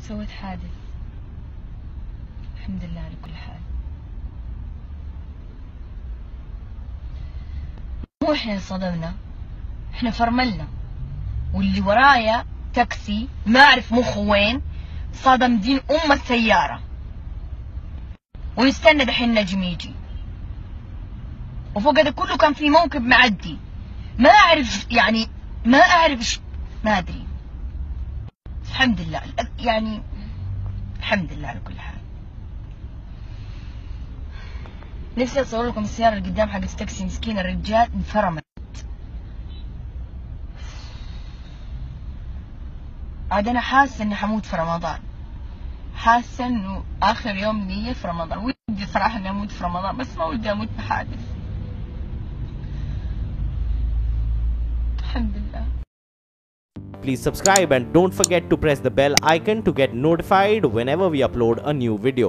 سويت حادث. الحمد لله على كل حال. مو احنا صدمنا، احنا فرملنا، واللي ورايا تاكسي ما اعرف مخه وين صدم دين السيارة ونستنى دحين النجم يجي. وفوق هذا كله كان في موكب معدي، ما اعرف يعني ما اعرف ما ادري. الحمد لله يعني الحمد لله على كل حال. نفسي اصور لكم السيارة اللي قدام حق التاكسي، مسكين الرجال انفرمت. عاد انا حاسة اني حموت في رمضان، حاسة انه اخر يوم لي في رمضان. ودي صراحة اني اموت في رمضان، بس ما ودي اموت بحادث. الحمد لله. Please subscribe and don't forget to press the bell icon to get notified whenever we upload a new video.